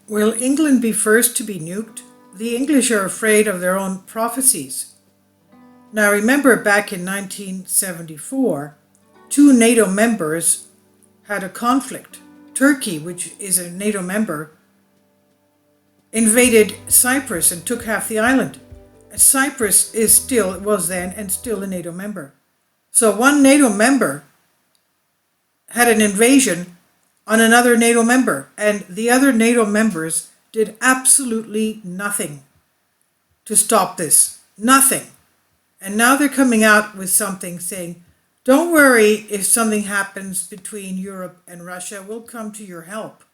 Will England be first to be nuked? The English are afraid of their own prophecies. Now remember back in 1974, two NATO members had a conflict. Turkey, which is a NATO member, invaded Cyprus and took half the island. Cyprus was then and still a NATO member. So one NATO member had an invasion on another NATO member, and the other NATO members did absolutely nothing to stop this. Nothing. And now they're coming out with something saying, don't worry if something happens between Europe and Russia, we'll come to your help.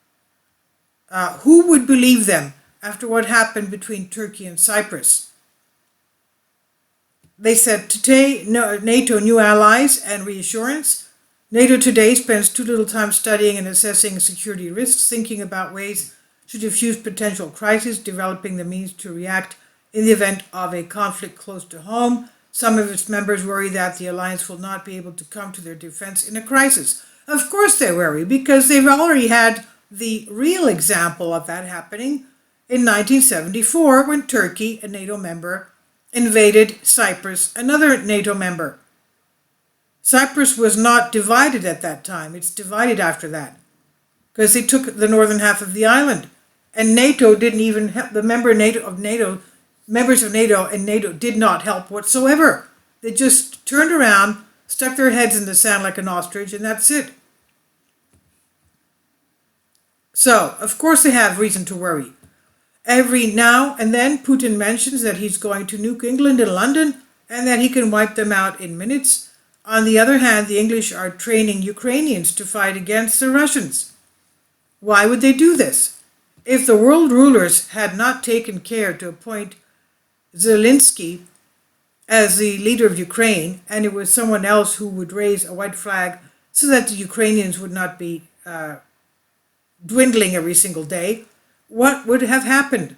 Who would believe them after what happened between Turkey and Cyprus? They said today, NATO new allies and reassurance. NATO today spends too little time studying and assessing security risks, thinking about ways to defuse potential crises, developing the means to react in the event of a conflict close to home. Some of its members worry that the alliance will not be able to come to their defense in a crisis. Of course they worry, because they've already had the real example of that happening in 1974 when Turkey, a NATO member, invaded Cyprus, another NATO member. Cyprus was not divided at that time. It's divided after that because they took the northern half of the island. And NATO didn't even help. The members of NATO and NATO did not help whatsoever. They just turned around, stuck their heads in the sand like an ostrich, and that's it. So, of course they have reason to worry. Every now and then, Putin mentions that he's going to nuke England and London and that he can wipe them out in minutes. On the other hand, the English are training Ukrainians to fight against the Russians. Why would they do this? If the world rulers had not taken care to appoint Zelensky as the leader of Ukraine, and it was someone else who would raise a white flag so that the Ukrainians would not be dwindling every single day, what would have happened?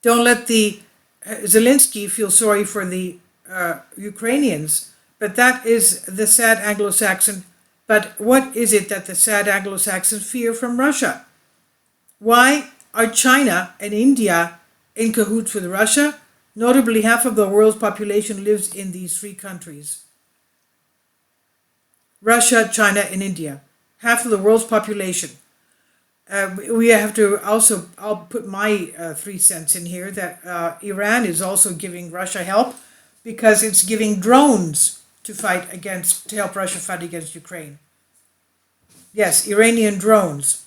Don't let the Zelensky feel sorry for the Ukrainians, but that is the sad Anglo-Saxon. But what is it that the sad Anglo-Saxons fear from Russia? Why are China and India in cahoots with Russia? Notably, half of the world's population lives in these three countries. Russia, China, and India. Half of the world's population. We have to also, I'll put my 3 cents in here, that Iran is also giving Russia help because it's giving drones to help Russia fight against Ukraine. Yes, Iranian drones.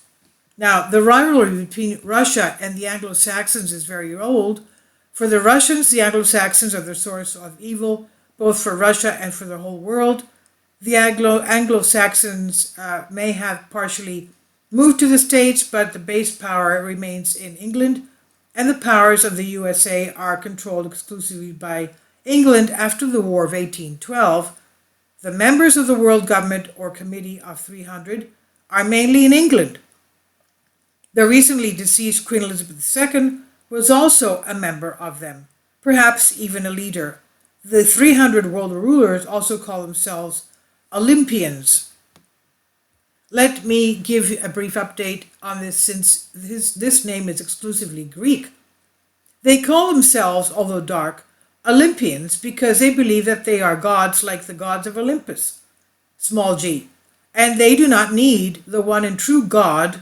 Now, the rivalry between Russia and the Anglo-Saxons is very old. For the Russians, the Anglo-Saxons are the source of evil, both for Russia and for the whole world. The Anglo-Saxons may have partially moved to the States, but the base power remains in England, and the powers of the USA are controlled exclusively by England after the War of 1812. The members of the World Government or Committee of 300 are mainly in England. The recently deceased Queen Elizabeth II was also a member of them, perhaps even a leader. The 300 world rulers also call themselves Olympians. Let me give a brief update on this, since this name is exclusively Greek. They call themselves, although dark, Olympians because they believe that they are gods like the gods of Olympus, small g, and they do not need the one and true God,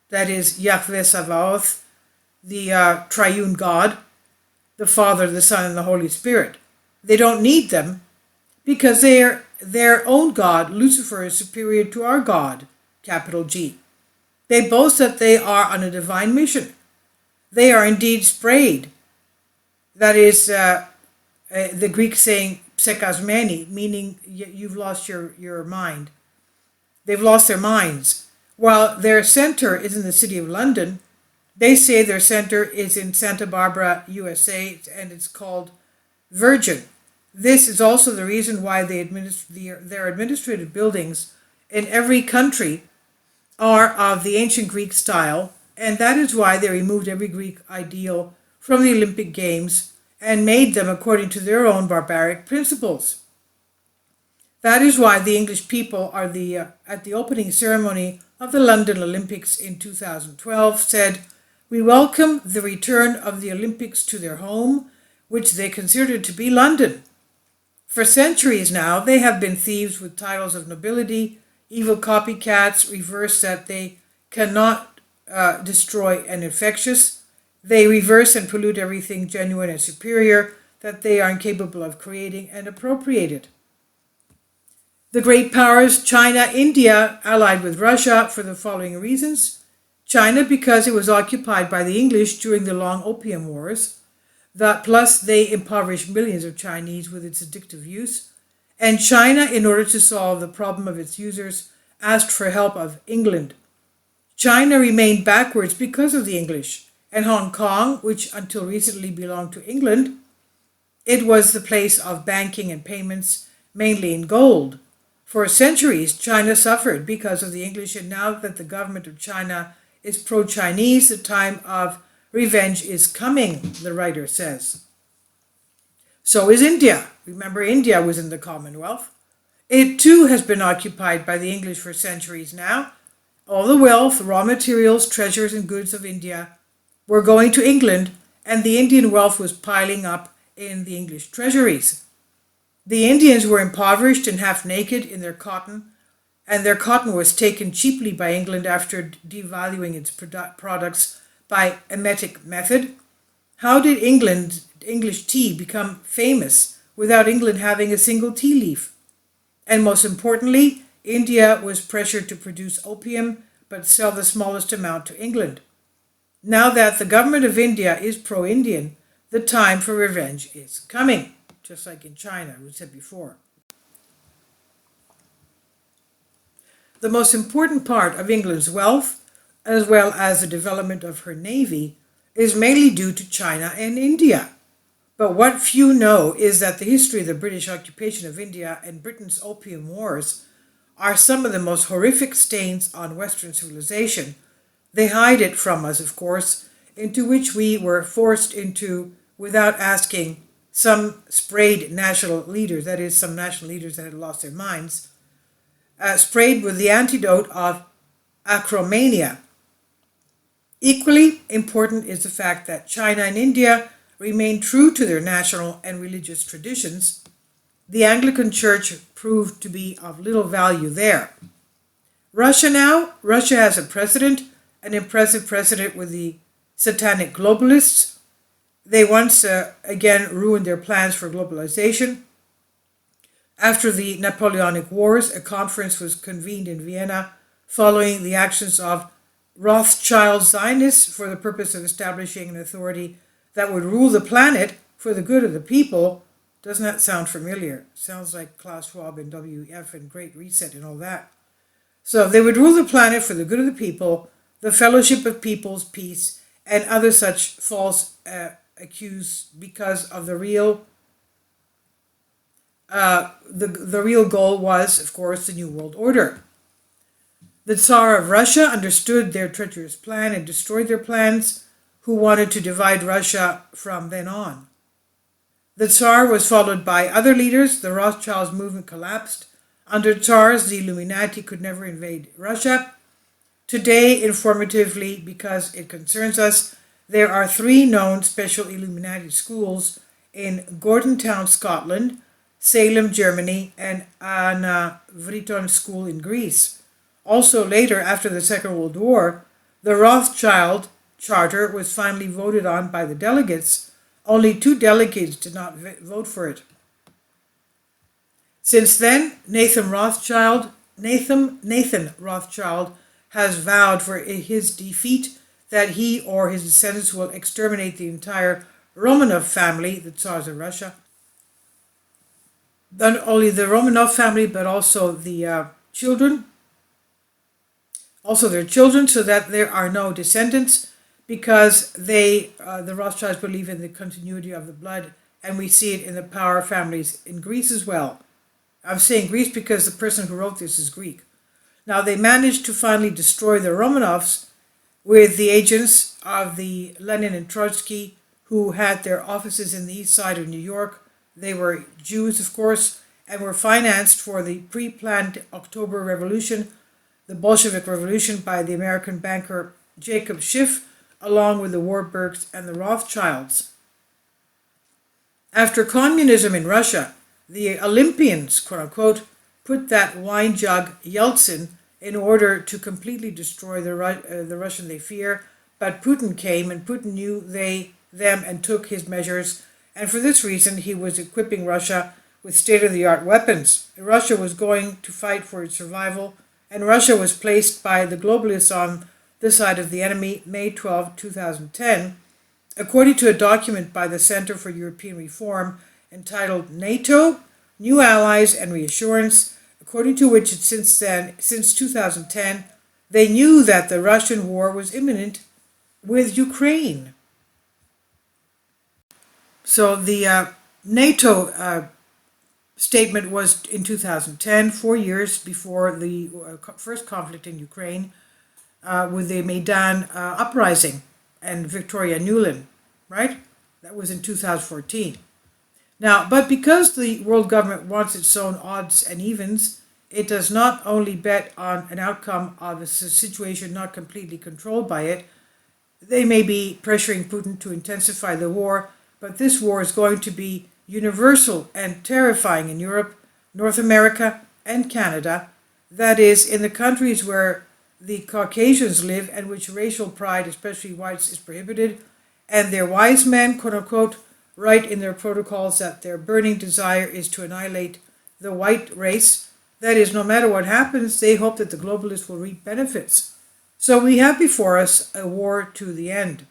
that is Yahweh Sabaoth, the triune God, the Father, the Son, and the Holy Spirit. They don't need them because their own God, Lucifer, is superior to our God, capital G. They boast that they are on a divine mission. They are indeed sprayed. That is the Greek saying psekasmeni, meaning you've lost your mind. They've lost their minds. While their center is in the city of London, they say their center is in Santa Barbara, USA, and it's called Virgin. This is also the reason why their administrative buildings in every country are of the ancient Greek style, and that is why they removed every Greek ideal from the Olympic Games and made them according to their own barbaric principles. That is why the English people are at the opening ceremony of the London Olympics in 2012 said, "We welcome the return of the Olympics to their home, which they considered to be London. For centuries now, they have been thieves with titles of nobility, evil copycats, reverse that they cannot destroy and infectious. They reverse and pollute everything genuine and superior that they are incapable of creating and appropriated. The great powers, China, India, allied with Russia for the following reasons. China, because it was occupied by the English during the long Opium Wars, that plus they impoverished millions of Chinese with its addictive use, and China, in order to solve the problem of its users, asked for help of England. China remained backwards because of the English, and Hong Kong, which until recently belonged to England, it was the place of banking and payments, mainly in gold. For centuries, China suffered because of the English, and now that the government of China is pro-Chinese, the time of revenge is coming, the writer says. So is India. Remember, India was in the Commonwealth. It too has been occupied by the English for centuries now. All the wealth, raw materials, treasures, and goods of India were going to England, and the Indian wealth was piling up in the English treasuries. The Indians were impoverished and half naked in their cotton, and their cotton was taken cheaply by England after devaluing its products by emetic method. How did English tea become famous without England having a single tea leaf? And most importantly, India was pressured to produce opium but sell the smallest amount to England. Now that the government of India is pro-Indian, the time for revenge is coming, just like in China, we said before. The most important part of England's wealth, as well as the development of her navy, is mainly due to China and India. But what few know is that the history of the British occupation of India and Britain's Opium Wars are some of the most horrific stains on Western civilization. They hide it from us, of course, into which we were forced into without asking some sprayed national leaders, that is, some national leaders that had lost their minds, sprayed with the antidote of acromania. Equally important is the fact that China and India remain true to their national and religious traditions. The Anglican Church proved to be of little value there. Russia has a president, an impressive president with the satanic globalists. They once again ruined their plans for globalization. After the Napoleonic Wars, a conference was convened in Vienna following the actions of Rothschild Zionists for the purpose of establishing an authority that would rule the planet for the good of the people. Doesn't that sound familiar? Sounds like Klaus Schwab and WEF and Great Reset and all that. So they would rule the planet for the good of the people, the fellowship of people's peace, and other such false accused because of the real the real goal was, of course, the New World Order. The Tsar of Russia understood their treacherous plan and destroyed their plans, who wanted to divide Russia from then on. The Tsar was followed by other leaders. The Rothschilds movement collapsed. Under Tsars, the Illuminati could never invade Russia. Today, informatively, because it concerns us, there are 3 known special Illuminati schools in Gordonstown, Scotland, Salem, Germany, and Anavriton School in Greece. Also later, after the Second World War, the Rothschild Charter was finally voted on by the delegates. Only 2 delegates did not vote for it. Since then, Nathan Rothschild has vowed for his defeat that he or his descendants will exterminate the entire Romanov family, the Tsars of Russia. Not only the Romanov family, but also the children. Also their children, so that there are no descendants, because the Rothschilds believe in the continuity of the blood, and we see it in the power families in Greece as well. I'm saying Greece because the person who wrote this is Greek. Now, they managed to finally destroy the Romanovs with the agents of the Lenin and Trotsky, who had their offices in the east side of New York. They were Jews, of course, and were financed for the pre-planned October Revolution, the Bolshevik Revolution, by the American banker Jacob Schiff, along with the Warburgs and the Rothschilds. After communism in Russia, the Olympians, quote unquote, put that wine jug Yeltsin in order to completely destroy the Russian they fear, but Putin came, and Putin knew them, and took his measures, and for this reason he was equipping Russia with state-of-the-art weapons. Russia was going to fight for its survival, and Russia was placed by the globalists on the side of the enemy, May 12, 2010, according to a document by the Center for European Reform entitled NATO, New Allies and Reassurance, according to which since 2010, they knew that the Russian war was imminent with Ukraine. So the NATO statement was in 2010, 4 years before the first conflict in Ukraine, with the Maidan uprising and Victoria Nuland, right? That was in 2014. Now, but because the world government wants its own odds and evens, it does not only bet on an outcome of a situation not completely controlled by it. They may be pressuring Putin to intensify the war, but this war is going to be universal and terrifying in Europe, North America, and Canada. That is, in the countries where the Caucasians live and which racial pride, especially whites, is prohibited, and their wise men, quote unquote, write in their protocols that their burning desire is to annihilate the white race. That is, no matter what happens, they hope that the globalists will reap benefits. So we have before us a war to the end.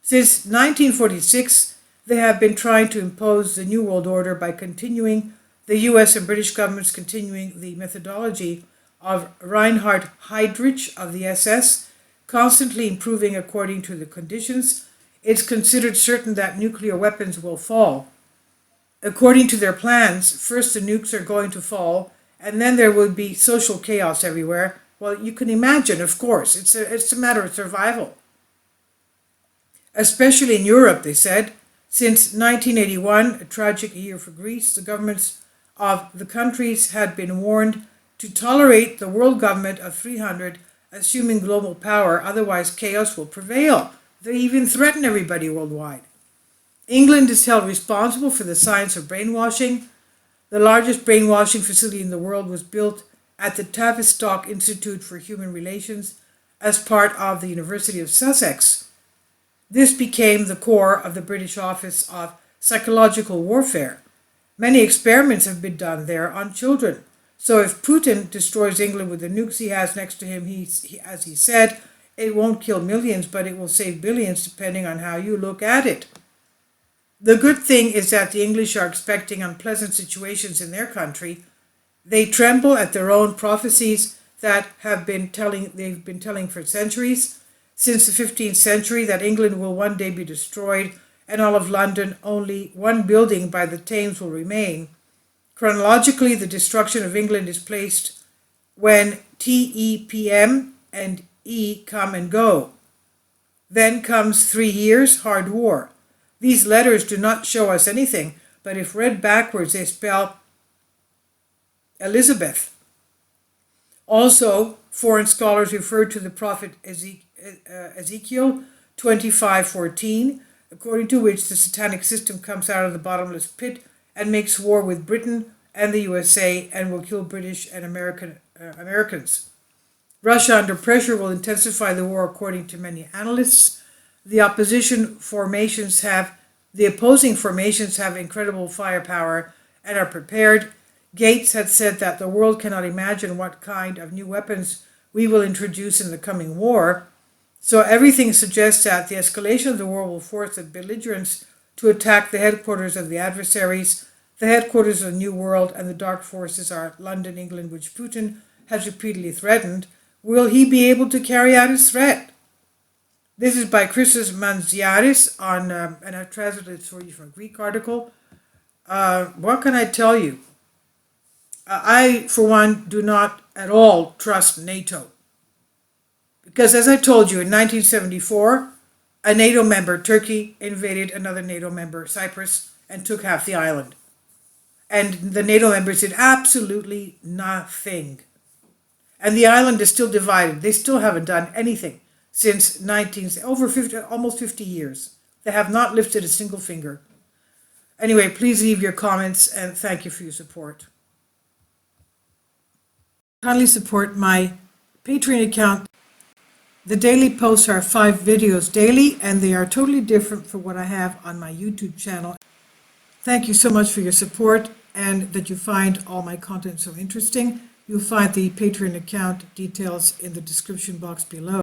Since 1946, they have been trying to impose the New World Order by continuing, the US and British governments continuing the methodology of Reinhard Heydrich of the SS, constantly improving according to the conditions. It's considered certain that nuclear weapons will fall. According to their plans, first the nukes are going to fall, and then there will be social chaos everywhere. Well, you can imagine, of course, it's a matter of survival. Especially in Europe, they said. Since 1981, a tragic year for Greece, the governments of the countries had been warned to tolerate the world government of 300, assuming global power, otherwise chaos will prevail. They even threaten everybody worldwide. England is held responsible for the science of brainwashing. The largest brainwashing facility in the world was built at the Tavistock Institute for Human Relations as part of the University of Sussex. This became the core of the British Office of Psychological Warfare. Many experiments have been done there on children. So if Putin destroys England with the nukes he has next to him, as he said, it won't kill millions, but it will save billions, depending on how you look at it. The good thing is that the English are expecting unpleasant situations in their country. They tremble at their own prophecies that they've been telling for centuries, since the 15th century, that England will one day be destroyed, and all of London, only one building by the Thames will remain. Chronologically, the destruction of England is placed when TEPM and E come and go. Then comes 3 years, hard war. These letters do not show us anything, but if read backwards, they spell Elizabeth. Also, foreign scholars refer to the prophet Ezekiel 25:14, according to which the satanic system comes out of the bottomless pit and makes war with Britain and the USA and will kill British and Americans. Russia, under pressure, will intensify the war, according to many analysts. The opposing formations have incredible firepower and are prepared. Gates had said that the world cannot imagine what kind of new weapons we will introduce in the coming war. So everything suggests that the escalation of the war will force the belligerents to attack the headquarters of the adversaries. The headquarters of the New World and the dark forces are London, England, which Putin has repeatedly threatened. Will he be able to carry out his threat? This is by Christos Manziaris and I've translated it for you from a Greek article. What can I tell you? I, for one, do not at all trust NATO. Because as I told you, in 1974, a NATO member, Turkey, invaded another NATO member, Cyprus, and took half the island. And the NATO members did absolutely nothing. And the island is still divided. They still haven't done anything since almost 50 years. They have not lifted a single finger. Anyway, please leave your comments and thank you for your support. Kindly support my Patreon account. The daily posts are 5 videos daily, and they are totally different from what I have on my YouTube channel. Thank you so much for your support and that you find all my content so interesting. You'll find the Patreon account details in the description box below.